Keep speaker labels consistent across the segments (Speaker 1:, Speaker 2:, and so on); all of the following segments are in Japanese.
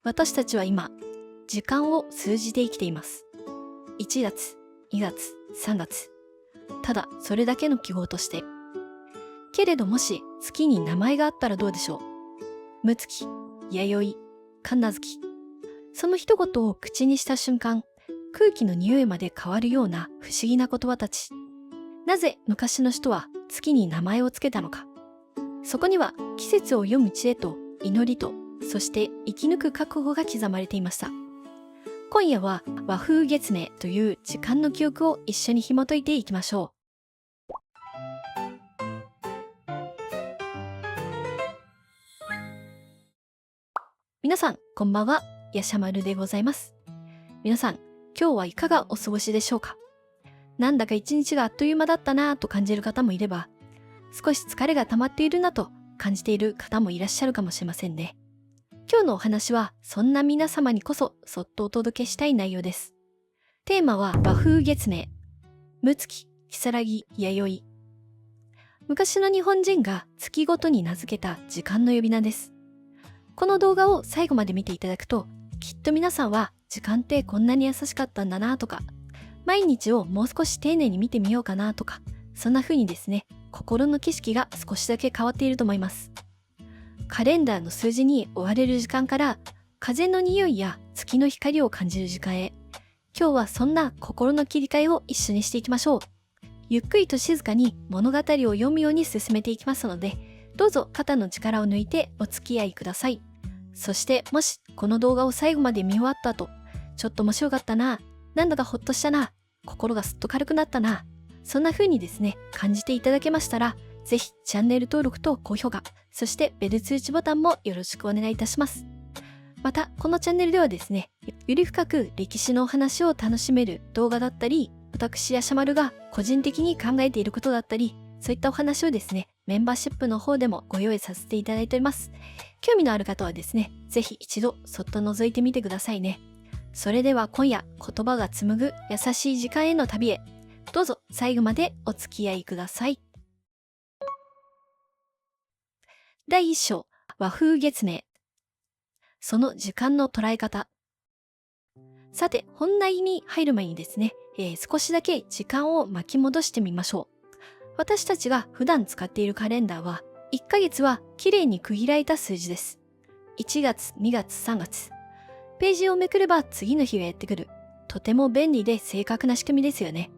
Speaker 1: 私たちは今、時間を数字で生きています。1月、2月、3月。ただ、それだけの記号として。けれどもし月に名前があったらどうでしょう。むつき、やよい、かんなずき。その一言を口にした瞬間、空気の匂いまで変わるような不思議な言葉たち。なぜ昔の人は月に名前をつけたのか。そこには季節を読む知恵と祈りと、そして生き抜く覚悟が刻まれていました。今夜は和風月明という時間の記憶を一緒に紐解いていきましょう。皆さん、こんばんは。やしゃまるでございます。皆さん、今日はいかがお過ごしでしょうか。なんだか一日があっという間だったなぁと感じる方もいれば、少し疲れが溜まっているなと感じている方もいらっしゃるかもしれませんね。今日のお話は、そんな皆様にこそそっとお届けしたい内容です。テーマは和風月明、むつき、きさらぎ、やよい。昔の日本人が月ごとに名付けた時間の呼び名です。この動画を最後まで見ていただくと、きっと皆さんは時間ってこんなに優しかったんだなとか、毎日をもう少し丁寧に見てみようかなとか、そんな風にですね、心の景色が少しだけ変わっていると思います。カレンダーの数字に追われる時間から、風の匂いや月の光を感じる時間へ、今日はそんな心の切り替えを一緒にしていきましょう。ゆっくりと静かに物語を読むように進めていきますので、どうぞ肩の力を抜いてお付き合いください。そしてもしこの動画を最後まで見終わった後、ちょっと面白かったな、なんだかほっとしたな、心がすっと軽くなったな、そんな風にですね、感じていただけましたら、ぜひチャンネル登録と高評価、そしてベル通知ボタンもよろしくお願いいたします。また、このチャンネルではですね、より深く歴史のお話を楽しめる動画だったり、私やしゃまるが個人的に考えていることだったり、そういったお話をですね、メンバーシップの方でもご用意させていただいております。興味のある方はですね、ぜひ一度そっと覗いてみてくださいね。それでは今夜、言葉が紡ぐ優しい時間への旅へ、どうぞ最後までお付き合いください。第1章、和風月明。その時間の捉え方。さて、本題に入る前にですね、少しだけ時間を巻き戻してみましょう。私たちが普段使っているカレンダーは、1ヶ月は綺麗に区切られた数字です。1月、2月、3月。ページをめくれば次の日がやってくる。とても便利で正確な仕組みですよね。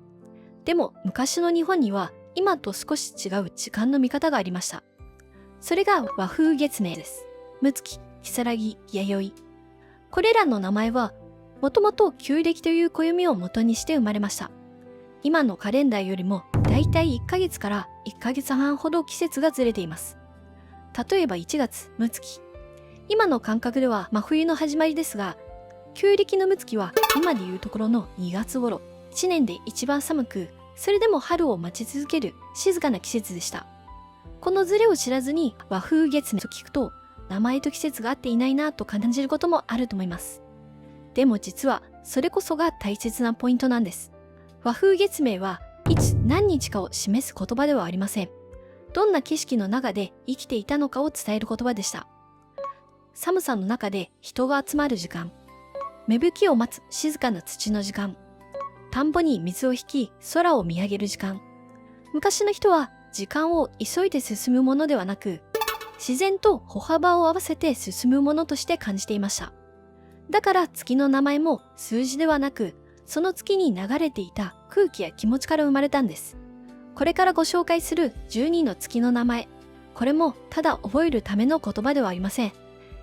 Speaker 1: でも、昔の日本には今と少し違う時間の見方がありました。それが和風月明です。むつき、きさらぎ、やよい。これらの名前は、もともと旧暦という暦を元にして生まれました。今のカレンダーよりもだいたい1ヶ月から1ヶ月半ほど季節がずれています。例えば1月、むつき。今の感覚では真冬の始まりですが、旧暦のむつきは今でいうところの2月頃、1年で一番寒く、それでも春を待ち続ける静かな季節でした。このズレを知らずに和風月明と聞くと、名前と季節が合っていないなと感じることもあると思います。でも実はそれこそが大切なポイントなんです。和風月明はいつ何日かを示す言葉ではありません。どんな景色の中で生きていたのかを伝える言葉でした。寒さの中で人が集まる時間、芽吹きを待つ静かな土の時間、田んぼに水を引き空を見上げる時間。昔の人は時間を急いで進むものではなく、自然と歩幅を合わせて進むものとして感じていました。だから月の名前も数字ではなく、その月に流れていた空気や気持ちから生まれたんです。これからご紹介する12の月の名前、これもただ覚えるための言葉ではありません。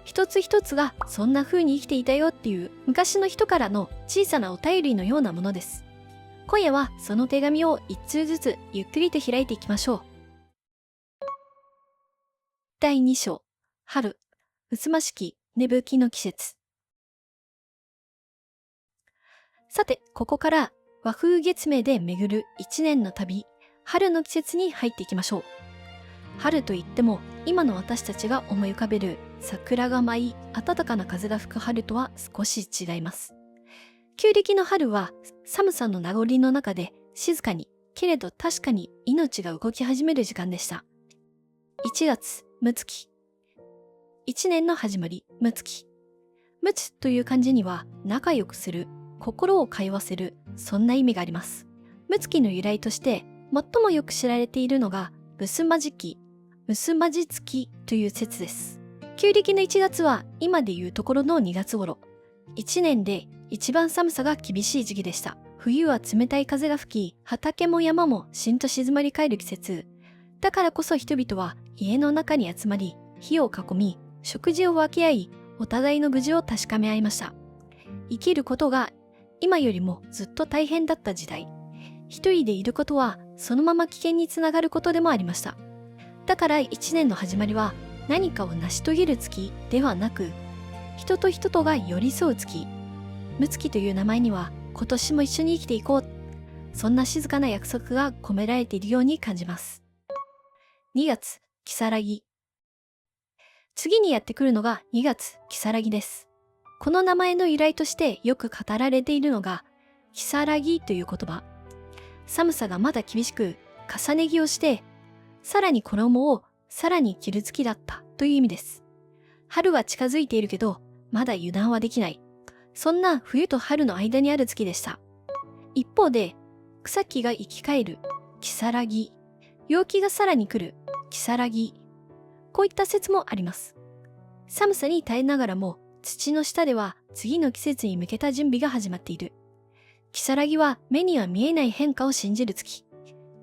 Speaker 1: 一つ一つがそんな風に生きていたよっていう昔の人からの小さなお便りのようなものです。今夜はその手紙を一通ずつゆっくりと開いていきましょう。第2章、春、うつましき芽吹きの季節。さて、ここから和風月明で巡る一年の旅、春の季節に入っていきましょう。春といっても、今の私たちが思い浮かべる桜が舞い、暖かな風が吹く春とは少し違います。旧暦の春は寒さの名残の中で静かに、けれど確かに命が動き始める時間でした。1月、むつき。1年の始まり、むつき。むつという漢字には仲良くする、心を通わせる、そんな意味があります。むつきの由来として最もよく知られているのがむすまじき、むすまじつきという説です。旧暦の1月は今でいうところの2月頃。1年で一番寒さが厳しい時期でした。冬は冷たい風が吹き、畑も山もしんと静まり返る季節。だからこそ人々は家の中に集まり、火を囲み、食事を分け合い、お互いの無事を確かめ合いました。生きることが今よりもずっと大変だった時代。一人でいることはそのまま危険につながることでもありました。だから一年の始まりは何かを成し遂げる月ではなく、人と人とが寄り添う月。むつきという名前には今年も一緒に生きていこう。そんな静かな約束が込められているように感じます。2月、如月。次にやってくるのが2月、如月です。この名前の由来としてよく語られているのが、如月という言葉。寒さがまだ厳しく、重ね着をして、さらに衣をさらに着る月だったという意味です。春は近づいているけど、まだ油断はできない。そんな冬と春の間にある月でした。一方で、草木が生き返る、如月。陽気がさらに来る、如月。こういった説もあります。寒さに耐えながらも、土の下では次の季節に向けた準備が始まっている。如月は目には見えない変化を信じる月。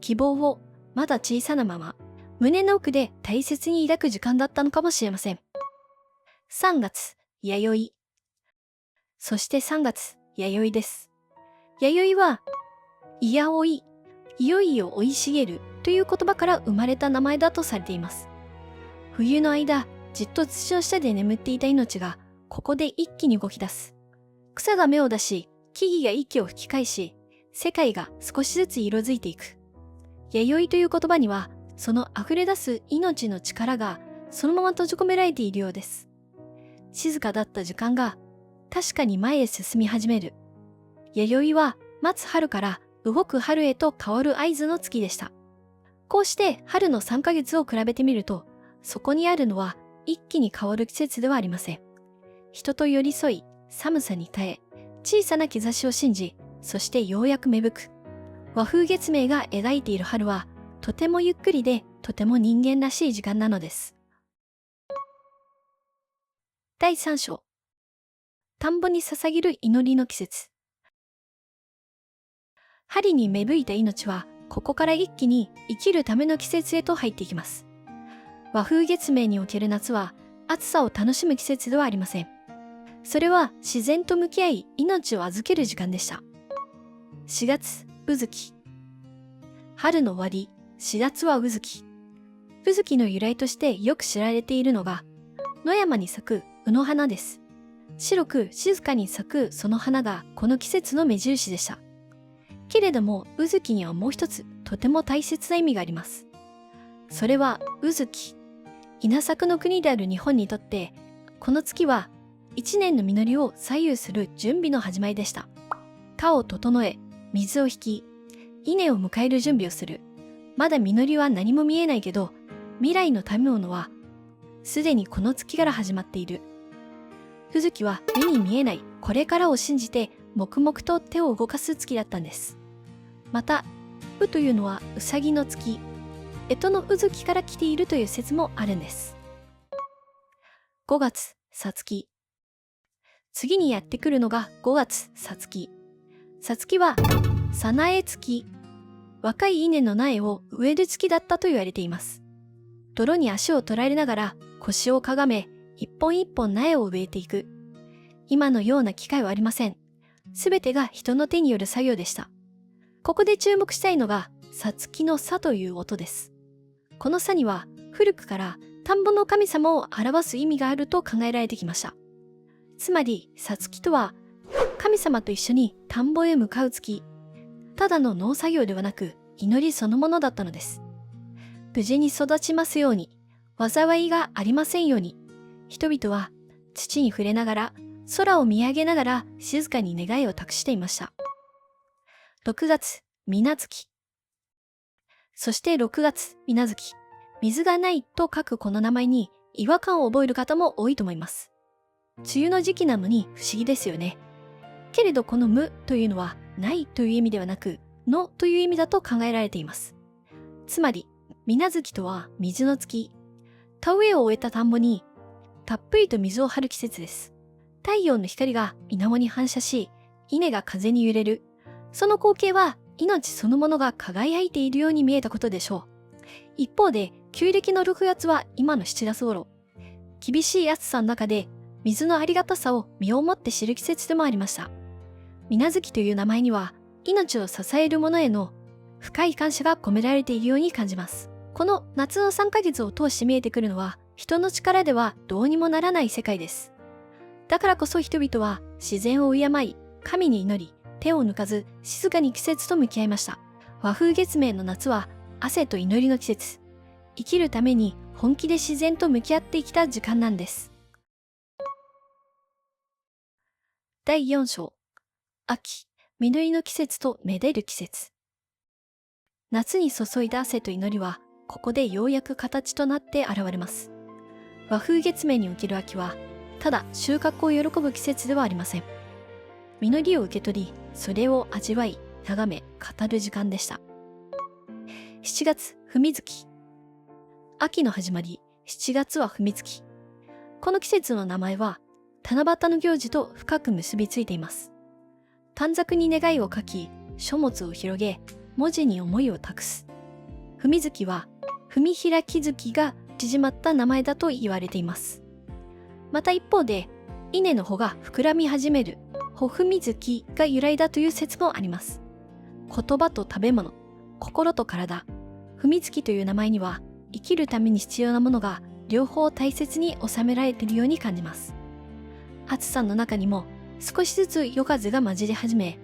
Speaker 1: 希望をまだ小さなまま、胸の奥で大切に抱く時間だったのかもしれません。3月、弥生。そして3月、弥生です。弥生は、いやおい、いよいよ生い茂るという言葉から生まれた名前だとされています。冬の間、じっと土の下で眠っていた命が、ここで一気に動き出す。草が芽を出し、木々が息を吹き返し、世界が少しずつ色づいていく。弥生という言葉には、その溢れ出す命の力がそのまま閉じ込められているようです。静かだった時間が確かに前へ進み始める。弥生は待つ春から動く春へと変わる合図の月でした。こうして春の3ヶ月を比べてみると、そこにあるのは一気に変わる季節ではありません。人と寄り添い、寒さに耐え、小さな兆しを信じ、そしてようやく芽吹く。和風月明が描いている春は、とてもゆっくりで、とても人間らしい時間なのです。第3章。田んぼに捧げる祈りの季節。春に芽吹いた命は、ここから一気に生きるための季節へと入っていきます。和風月明における夏は、暑さを楽しむ季節ではありません。それは自然と向き合い、命を預ける時間でした。4月、うずき。春の終わり、4月はうずき。うずきの由来としてよく知られているのが、野山に咲く卯の花です。白く静かに咲くその花がこの季節の目印でした。けれども、うずきにはもう一つとても大切な意味があります。それは、うずき。稲作の国である日本にとって、この月は一年の実りを左右する準備の始まりでした。田を整え、水を引き、稲を迎える準備をする。まだ実りは何も見えないけど、未来の食べ物は、すでにこの月から始まっている。うずきは目に見えないこれからを信じて、黙々と手を動かす月だったんです。また、うというのはうさぎの月、干支のうずきから来ているという説もあるんです。5月、さつき。次にやってくるのが5月、さつき。さつきは、さなえ月。若い稲の苗を植える月だったと言われています。泥に足を取られながら腰をかがめ、一本一本苗を植えていく。今のような機械はありません。すべてが人の手による作業でした。ここで注目したいのが、さつきのさという音です。このさには、古くから田んぼの神様を表す意味があると考えられてきました。つまり、さつきとは、神様と一緒に田んぼへ向かう月。ただの農作業ではなく、祈りそのものだったのです。無事に育ちますように、災いがありませんように、人々は土に触れながら、空を見上げながら静かに願いを託していました。6月、みな月。そして6月、みな月。水がないと書くこの名前に違和感を覚える方も多いと思います。梅雨の時期なのに不思議ですよね。けれどこの無というのはないという意味ではなく、のという意味だと考えられています。つまり、水無月とは水の月。田植えを終えた田んぼにたっぷりと水を張る季節です。太陽の光が水面に反射し、稲が風に揺れる。その光景は命そのものが輝いているように見えたことでしょう。一方で、旧暦の6月は今の7月頃。厳しい暑さの中で水のありがたさを身をもって知る季節でもありました。水無月という名前には、命を支えるものへの深い感謝が込められているように感じます。この夏の3ヶ月を通して見えてくるのは、人の力ではどうにもならない世界です。だからこそ人々は自然を敬い、神に祈り、手を抜かず静かに季節と向き合いました。和風月明の夏は汗と祈りの季節。生きるために本気で自然と向き合ってきた時間なんです。第4章。秋、実りの季節とめでる季節。夏に注いだ汗と祈りは、ここでようやく形となって現れます。和風月明における秋は、ただ収穫を喜ぶ季節ではありません。実りを受け取り、それを味わい、眺め、語る時間でした。7月、文月。秋の始まり、7月は文月。この季節の名前は、七夕の行事と深く結びついています。短冊に願いを書き、書物を広げ、文字に思いを託す。文月は、文開き月が縮まった名前だと言われています。また一方で、稲の穂が膨らみ始める、穂文月が由来だという説もあります。言葉と食べ物、心と体、文月という名前には、生きるために必要なものが両方大切に収められているように感じます。暑さの中にも少しずつ夜風が混じり始め、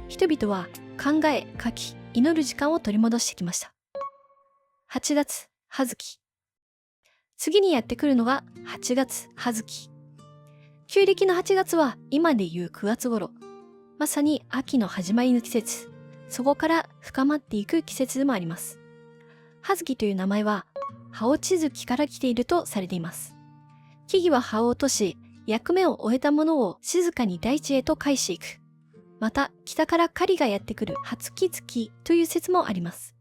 Speaker 1: 人々は考え、書き、祈る時間を取り戻してきました。8月、葉月。次にやってくるのが8月、葉月。旧暦の8月は今でいう9月頃。まさに秋の始まりの季節。そこから深まっていく季節でもあります。葉月という名前は、葉落ち月から来ているとされています。木々は葉を落とし、役目を終えたものを静かに大地へと返していく。また、北から狩りがやってくる初月月という説もあります。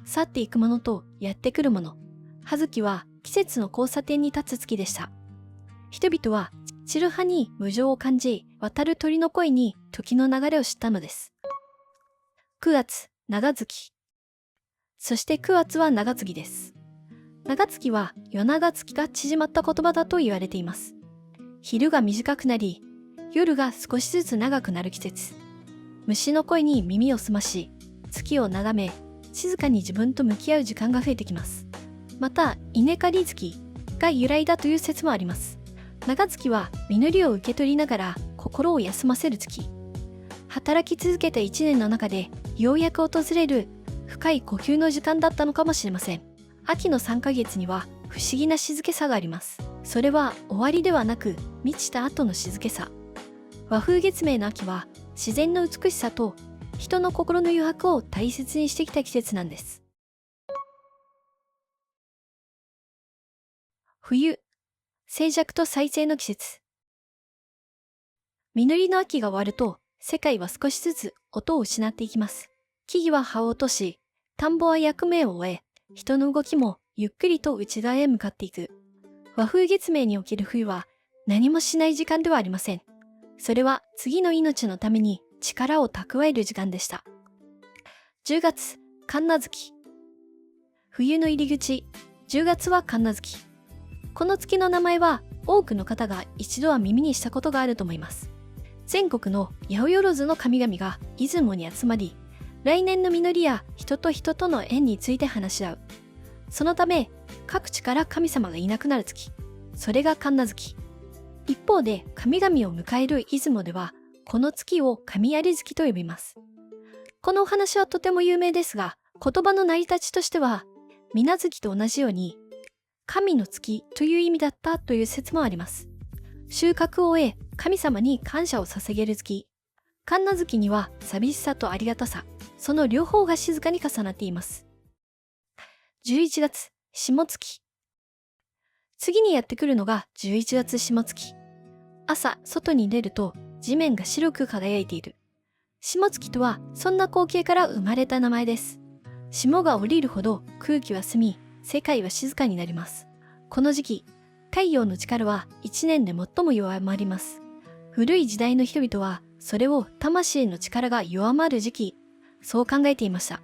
Speaker 1: 去っていくものとやってくるもの。葉月は季節の交差点に立つ月でした。人々は散る葉に無情を感じ、渡る鳥の声に時の流れを知ったのです。9月、長月。そして9月は長月です。長月は夜長月が縮まった言葉だと言われています。昼が短くなり、夜が少しずつ長くなる季節。虫の声に耳を澄まし、月を眺め、静かに自分と向き合う時間が増えてきます。また、稲刈り月が由来だという説もあります。長月は実りを受け取りながら心を休ませる月。働き続けた一年の中でようやく訪れる深い呼吸の時間だったのかもしれません。秋の3ヶ月には不思議な静けさがあります。それは終わりではなく満ちた後の静けさ。和風月明の秋は自然の美しさと人の心の余白を大切にしてきた季節なんです。冬、静寂と再生の季節。実りの秋が終わると世界は少しずつ音を失っていきます。木々は葉を落とし、田んぼは役目を終え、人の動きもゆっくりと内側へ向かっていく。和風月明における冬は何もしない時間ではありません。それは次の命のために力を蓄える時間でした。10月、神無月。冬の入り口、10月は神無月。この月の名前は多くの方が一度は耳にしたことがあると思います。全国の八百万の神々が出雲に集まり、来年の実りや人と人との縁について話し合う。そのため、各地から神様がいなくなる月。それが神無月。一方で、神々を迎える出雲では、この月を神有月と呼びます。このお話はとても有名ですが、言葉の成り立ちとしては、水無月と同じように、神の月という意味だったという説もあります。収穫を終え、神様に感謝を捧げる月。神無月には寂しさとありがたさ、その両方が静かに重なっています。11月、下月。次にやってくるのが11月下月。朝、外に出ると地面が白く輝いている。霜月とはそんな光景から生まれた名前です。霜が降りるほど空気は澄み、世界は静かになります。この時期、太陽の力は一年で最も弱まります。古い時代の人々はそれを魂の力が弱まる時期、そう考えていました。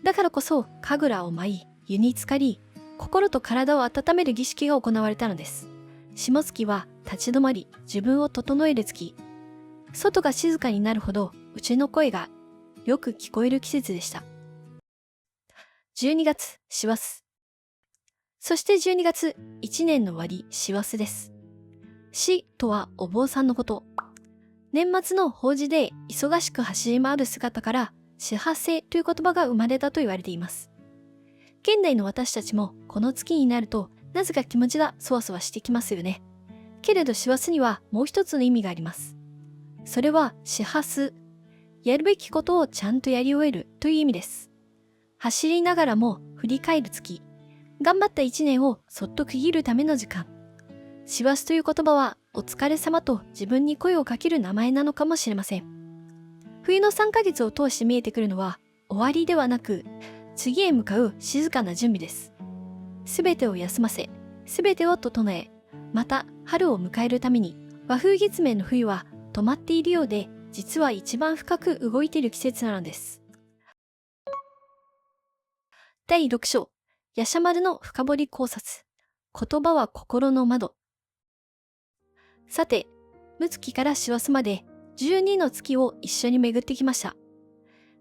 Speaker 1: だからこそ神楽を舞い、湯に浸かり、心と体を温める儀式が行われたのです。霜月は立ち止まり、自分を整える月。外が静かになるほど内の声がよく聞こえる季節でした。12月、師走。そして12月、1年の終わり、師走です。師とはお坊さんのこと。年末の法事で忙しく走り回る姿から始発制という言葉が生まれたと言われています。現代の私たちもこの月になるとなぜか気持ちがそわそわしてきますよね。けれど師走にはもう一つの意味があります。それは始発。やるべきことをちゃんとやり終えるという意味です。走りながらも振り返る月。頑張った一年をそっと区切るための時間。師走という言葉はお疲れ様と自分に声をかける名前なのかもしれません。冬の3ヶ月を通して見えてくるのは終わりではなく、次へ向かう静かな準備です。すべてを休ませ、すべてを整え、また春を迎えるために、和風月明の冬は止まっているようで、実は一番深く動いている季節なのです。第6章、ヤシャマルの深掘り考察。言葉は心の窓。さて、六月から師走まで12の月を一緒に巡ってきました。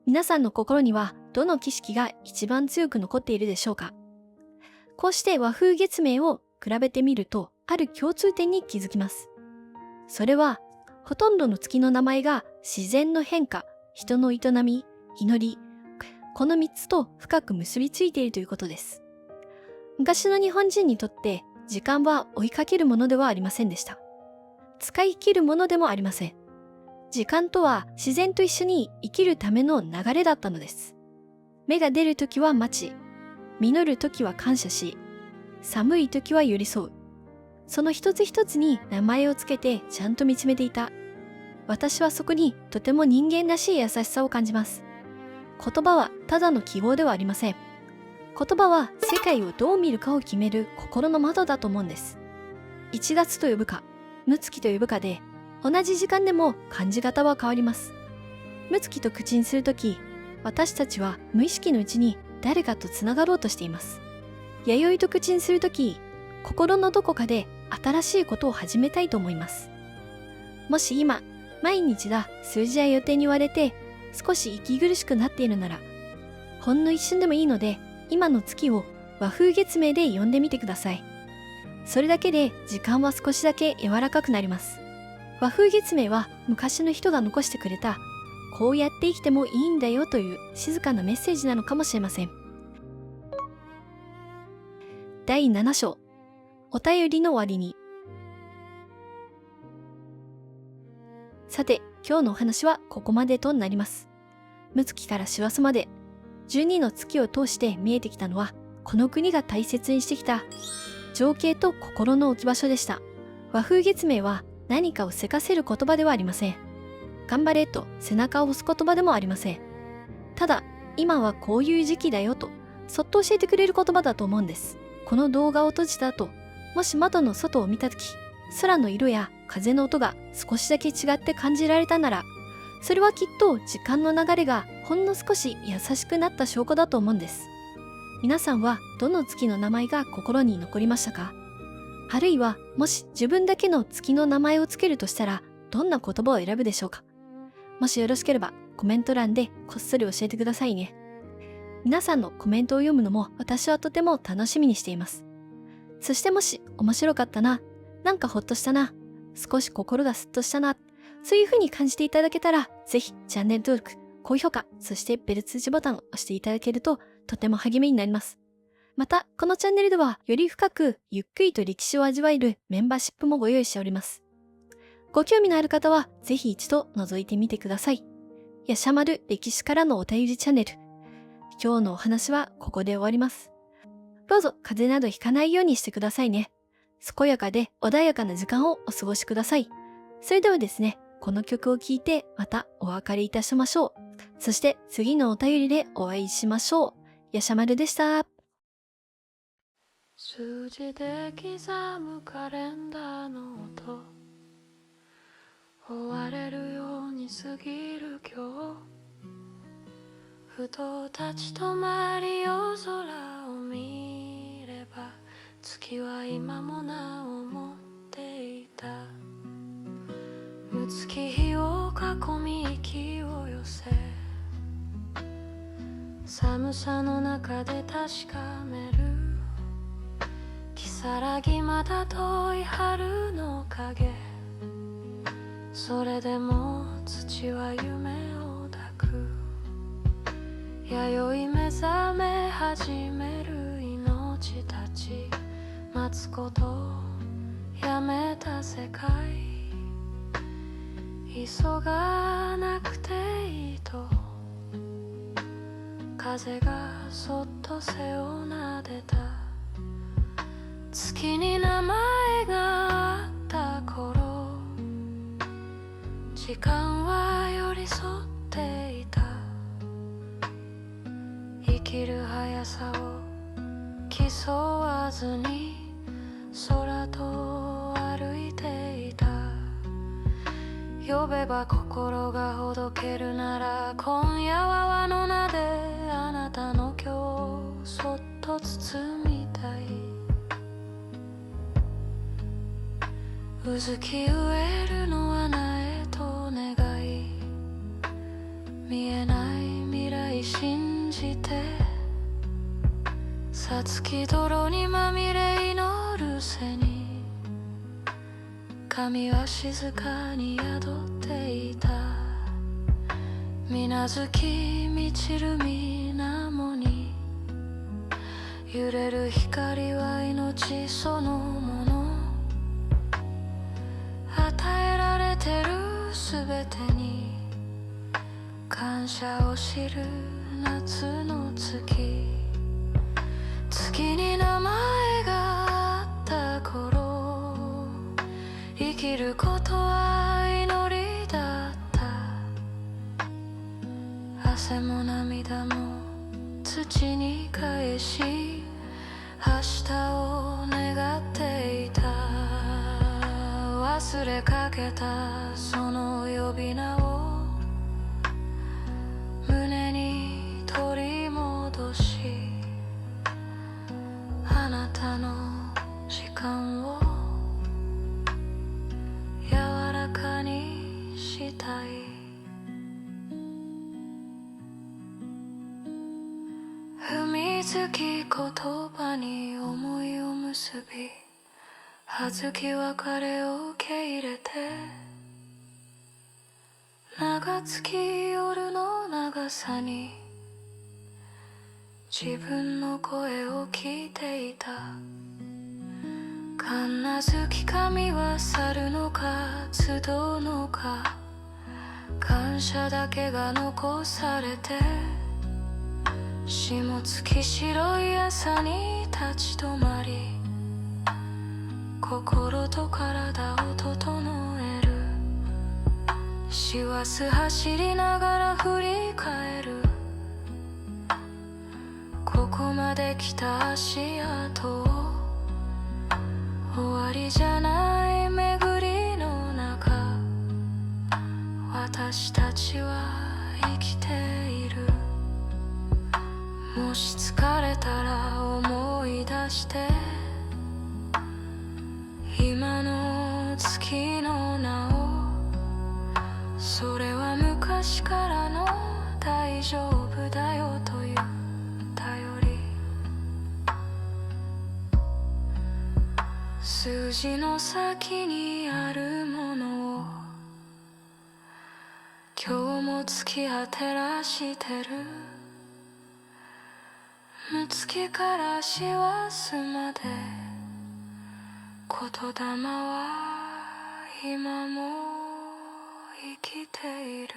Speaker 1: 皆さんの心にはどの景色が一番強く残っているでしょうか。こうして和風月明を比べてみると、ある共通点に気づきます。それは、ほとんどの月の名前が自然の変化、人の営み、祈り、この3つと深く結びついているということです。昔の日本人にとって時間は追いかけるものではありませんでした。使い切るものでもありません。時間とは自然と一緒に生きるための流れだったのです。芽が出るときは待ち、実るときは感謝し、寒いときは寄り添う。その一つ一つに名前をつけてちゃんと見つめていた。私はそこにとても人間らしい優しさを感じます。言葉はただの記号ではありません。言葉は世界をどう見るかを決める心の窓だと思うんです。1月と呼ぶか、六月と呼ぶかで、同じ時間でも感じ方は変わります。六月と口にするとき、私たちは無意識のうちに誰かとつながろうとしています。弥生と口にするとき、心のどこかで新しいことを始めたいと思います。もし今、毎日だ数字や予定に追われて少し息苦しくなっているなら、ほんの一瞬でもいいので、今の月を和風月明で呼んでみてください。それだけで時間は少しだけ柔らかくなります。和風月明は昔の人が残してくれた、こうやって生きてもいいんだよという静かなメッセージなのかもしれません。第7章、お便りの終わりに。さて、今日のお話はここまでとなります。六月から師走まで、12の月を通して見えてきたのは、この国が大切にしてきた情景と心の置き場所でした。和風月明は何かをせかせる言葉ではありません。頑張れと背中を押す言葉でもありません。ただ、今はこういう時期だよと、そっと教えてくれる言葉だと思うんです。この動画を閉じた後、もし窓の外を見たとき、空の色や風の音が少しだけ違って感じられたなら、それはきっと時間の流れがほんの少し優しくなった証拠だと思うんです。皆さんはどの月の名前が心に残りましたか？あるいはもし自分だけの月の名前をつけるとしたらどんな言葉を選ぶでしょうか？もしよろしければコメント欄でこっそり教えてくださいね。皆さんのコメントを読むのも私はとても楽しみにしています。そしてもし面白かったな、なんかほっとしたな、少し心がスッとしたな、そういう風に感じていただけたら、ぜひチャンネル登録、高評価、そしてベル通知ボタンを押していただけるととても励みになります。また、このチャンネルではより深くゆっくりと歴史を味わえるメンバーシップもご用意しております。ご興味のある方はぜひ一度覗いてみてください。ヤシャマル歴史からのお便りチャンネル。今日のお話はここで終わります。どうぞ風邪などひかないようにしてくださいね。健やかで穏やかな時間をお過ごしください。それではですね、この曲を聴いてまたお別れいたしましょう。そして次のお便りでお会いしましょう。やしゃまるでした。
Speaker 2: 数字で刻むカレンダーの音、追われるように過ぎる今日、ふと立ち止まり夜空を見れば、月は今もなお持っていた。六月日を囲み息を寄せ、寒さの中で確かめる。如月まだ遠い春の影、それでも土は夢を抱く。弥生目覚め始める命たち、待つことやめた世界、急がなくていいと風がそっと背を撫でた。月に名前があった頃、時間は寄り添っていた。生きる速さを競わずに空と歩いていた。呼べば心がほどけるなら、今夜は輪の名であなたの今日をそっと包みたい。うずき植えるのは苗と願い、見えない未来信じて、さつき泥にまみれ祈る背に、神は静かに宿っていた。水無月満ちる水面に揺れる光は命そのもの。与えられてるすべてに感謝を知る夏の月。月に名前があった頃、生きることは祈りだった。汗も涙も土に返し、明日を願っていた。忘れかけたその呼び名を胸に取り戻し、あなたの時間を柔らかにしたい。踏みつき言葉に思いを結び、はずき別れを受け入れて、長月夜の長さに自分の声を聞いていた。神無月神は去るのか集うのか、感謝だけが残されて、霜月白い朝に立ち止まり、心と体を整える。師走走りながら振り返る、ここまで来た足跡を。終わりじゃない巡りの中、私たちは生きている。もし疲れたら思い出して、今の月の名を。それは昔からの大丈夫だよという頼り。数字の先にあるものを今日も月は照らしてる。六月から師走まで言霊は今も生きている。